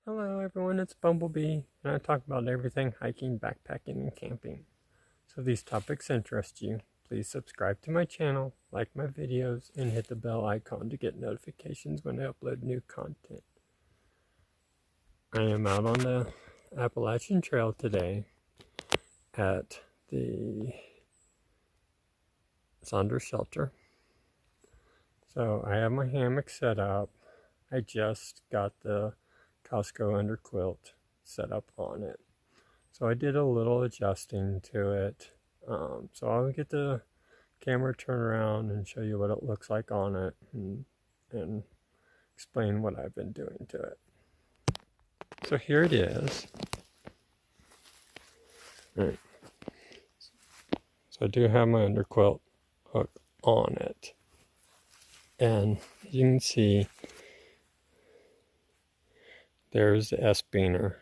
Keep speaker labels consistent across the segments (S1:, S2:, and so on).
S1: Hello everyone, it's Bumblebee, and I talk about everything hiking, backpacking, and camping. So if these topics interest you, please subscribe to my channel, like my videos, and hit the bell icon to get notifications when I upload new content. I am out on the Appalachian Trail today at the Saunders Shelter. So I have my hammock set up. I just got the Costco underquilt set up on it. So I did a little adjusting to it. So I'll get the camera turned around and show you what it looks like on it and explain what I've been doing to it. So here it is. All right. So I do have my underquilt hook on it. And you can see there's the S-beaner.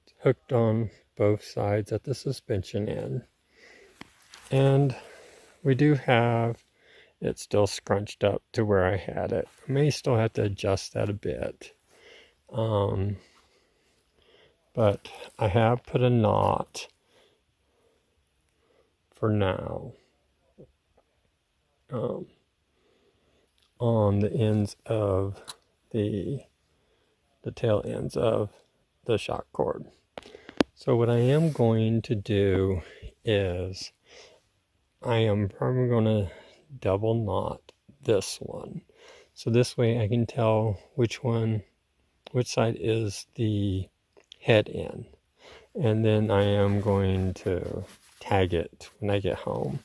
S1: It's hooked on both sides at the suspension end. And we do have it still scrunched up to where I had it. I may still have to adjust that a bit. But I have put a knot for now on the ends of the tail ends of the shock cord. So what I am going to do is I am probably going to double knot this one. So this way I can tell which side is the head end. And then I am going to tag it when I get home.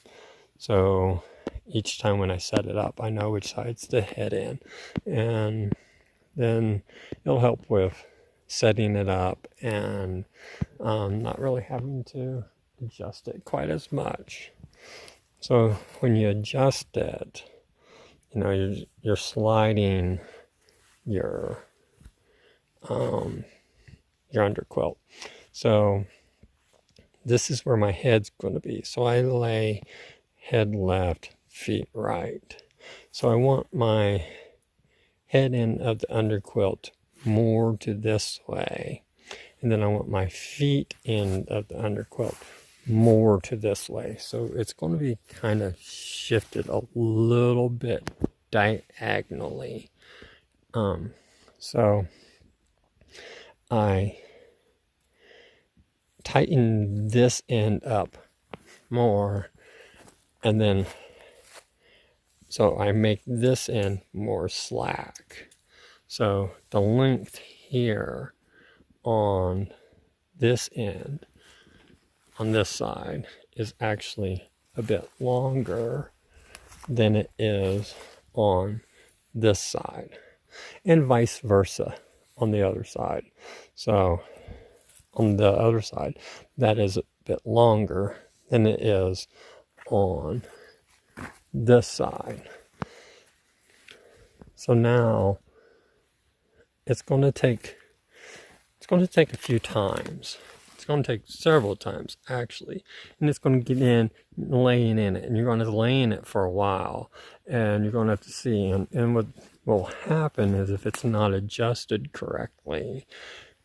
S1: So each time when I set it up, I know which side's the head end. And then it'll help with setting it up and not really having to adjust it quite as much. So when you adjust it, you know, you're sliding your underquilt. So this is where my head's going to be. So I lay head left, feet right. So I want my head end of the underquilt more to this way. And then I want my feet end of the underquilt more to this way. So it's going to be kind of shifted a little bit diagonally. So I tighten this end up more, and then so I make this end more slack. So the length here on this end, on this side, is actually a bit longer than it is on this side, and vice versa on the other side. So on the other side, that is a bit longer than it is on this side. So now it's going to take a few times. It's going to take several times actually, and it's going to get in laying in it, and you're going to lay in it for a while, and you're going to have to see. And what will happen is if it's not adjusted correctly,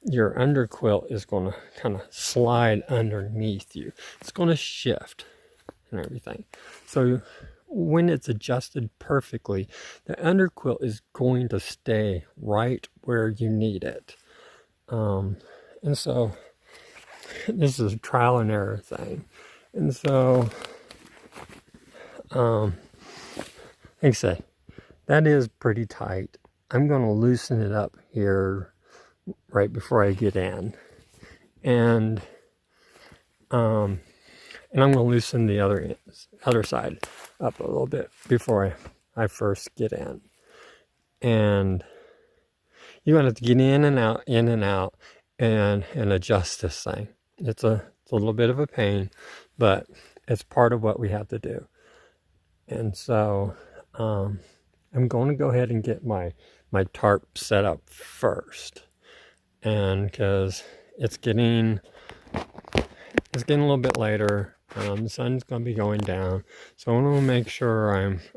S1: your underquilt is going to kind of slide underneath you. It's going to shift and everything. So when it's adjusted perfectly, the underquilt is going to stay right where you need it. And so this is a trial and error thing. And so, like I said, that is pretty tight. I'm going to loosen it up here right before I get in. And I'm going to loosen the other side up a little bit before I first get in. And you're going to have to get in and out, and adjust this thing. It's a little bit of a pain, but it's part of what we have to do. And so I'm going to go ahead and get my tarp set up first. And because it's getting a little bit later, the sun's going to be going down, so I want to make sure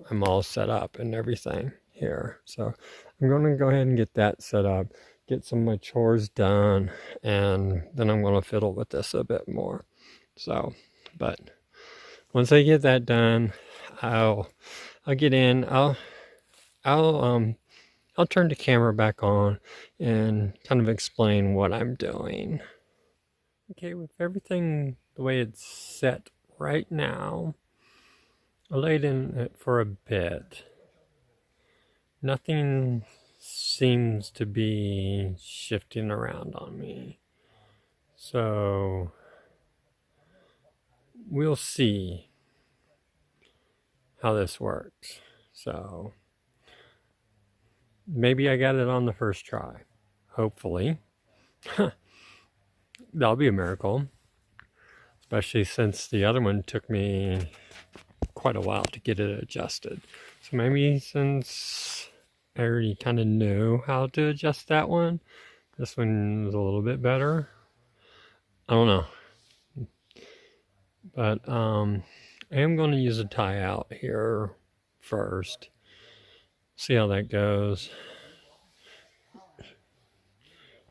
S1: I'm all set up and everything here. So I'm going to go ahead and get that set up, get some of my chores done, and then I'm going to fiddle with this a bit more. So, but once I get that done, I'll get in. I'll turn the camera back on and kind of explain what I'm doing. Okay, with everything the way it's set right now, I laid in it for a bit. Nothing seems to be shifting around on me. So we'll see how this works. So maybe I got it on the first try. Hopefully. That'll be a miracle. Especially since the other one took me quite a while to get it adjusted. So maybe since I already kind of knew how to adjust that one, this one was a little bit better. I don't know. But I am going to use a tie out here first. See how that goes.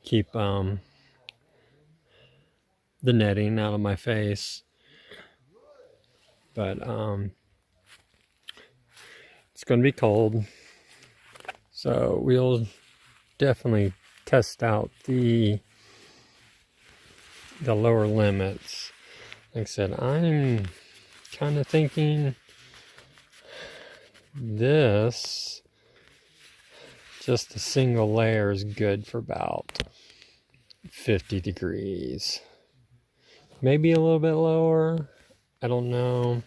S1: Keep the netting out of my face. But it's going to be cold. So we'll definitely test out the lower limits. Like I said, I'm kind of thinking this, just a single layer, is good for about 50 degrees. Maybe a little bit lower, I don't know.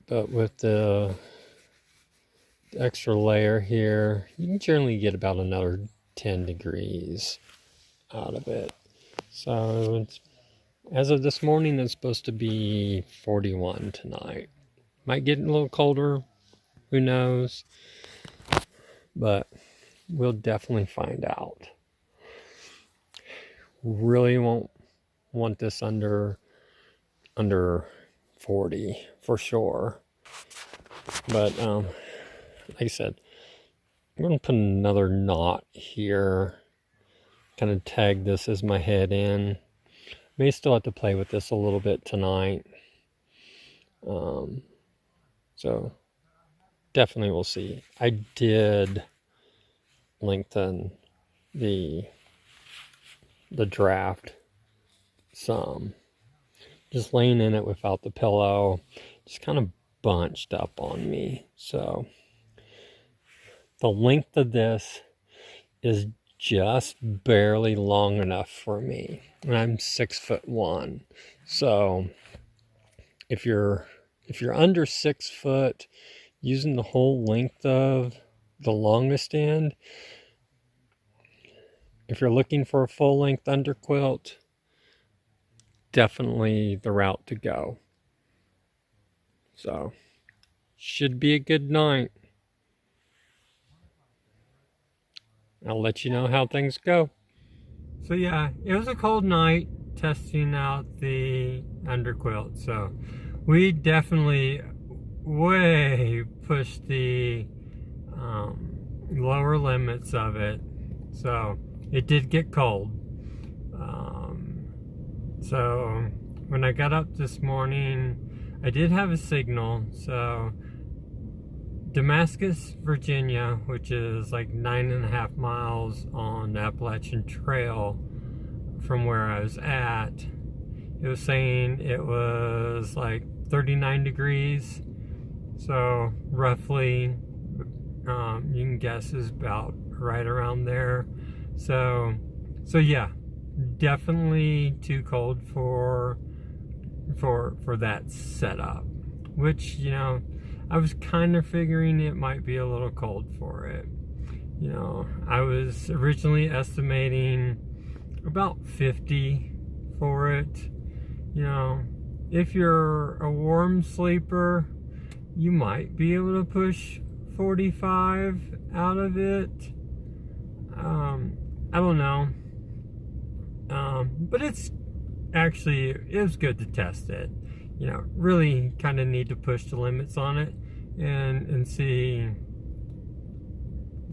S1: But with the extra layer here, you can generally get about another 10 degrees out of it. So it's, as of this morning, it's supposed to be 41 tonight. Might get a little colder, who knows? But we'll definitely find out. Really won't want this under 40 for sure. But like I said, I'm going to put another knot here. Kind of tag this as my head in. May still have to play with this a little bit tonight. So definitely we'll see. I did lengthen the draft some. Just laying in it without the pillow just kind of bunched up on me. So the length of this is just barely long enough for me. And I'm 6'1". So if you're under 6 foot, using the whole length of the longest end, if you're looking for a full length underquilt, definitely the route to go. So should be a good night. I'll let you know how things go. So yeah, it was a cold night testing out the underquilt. So we definitely way pushed the lower limits of it. So it did get cold. So when I got up this morning, I did have a signal. So Damascus, Virginia, which is like 9.5 miles on the Appalachian Trail from where I was at, it was saying it was like 39 degrees. So roughly, you can guess is about right around there. So yeah, definitely too cold for that setup, which, you know, I was kind of figuring it might be a little cold for it. You know, I was originally estimating about 50 for it. You know, if you're a warm sleeper, you might be able to push 45 out of it. I don't know. But it was good to test it. You know, really kind of need to push the limits on it and see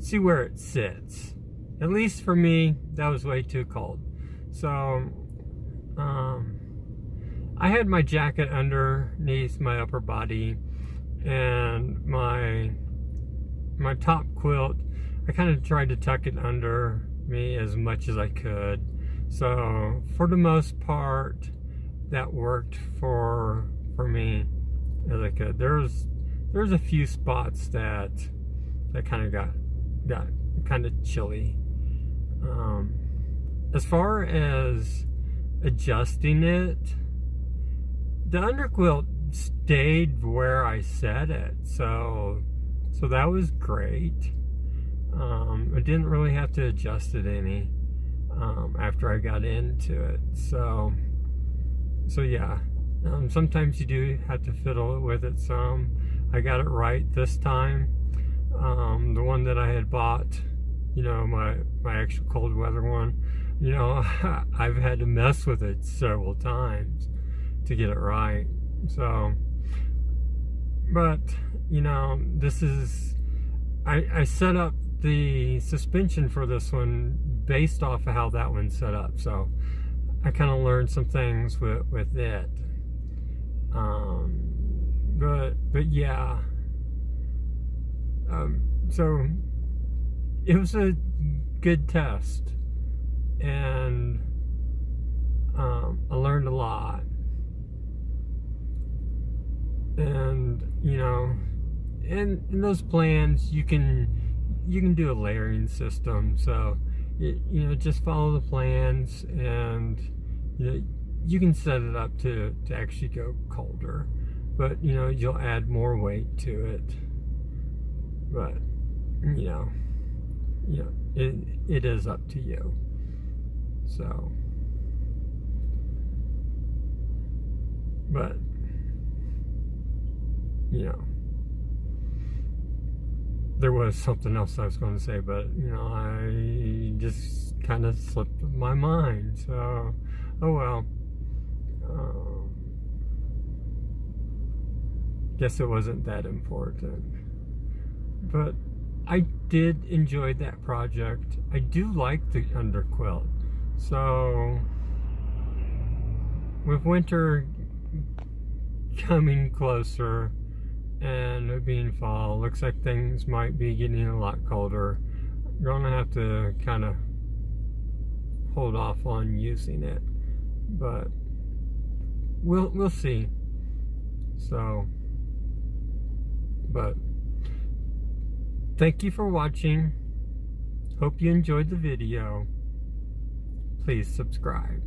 S1: see where it sits. At least for me, that was way too cold. So I had my jacket underneath my upper body, and my top quilt, I kind of tried to tuck it under me as much as I could. So for the most part, that worked for me as I could. There's a few spots that kind of got kind of chilly. As far as adjusting it, the underquilt stayed where I set it, so that was great. I didn't really have to adjust it any after I got into it. So yeah, sometimes you do have to fiddle with it some. I got it right this time. The one that I had bought, you know, my actual cold weather one, you know, I've had to mess with it several times to get it right. So, but you know, this is, I set up the suspension for this one based off of how that one's set up. So I kind of learned some things with it. But yeah. So it was a good test, and I learned a lot. And you know, in those plans you can do a layering system. So you know, just follow the plans, and you know, you can set it up to actually go colder, but you know, you'll add more weight to it. But you know, it is up to you. So, but you know, there was something else I was going to say, but you know, I just kind of slipped my mind. So, oh well. Guess it wasn't that important. But I did enjoy that project. I do like the underquilt. So with winter coming closer and it being fall, looks like things might be getting a lot colder. I'm gonna have to kind of hold off on using it, but we'll see. So, but thank you for watching. Hope you enjoyed the video. Please subscribe.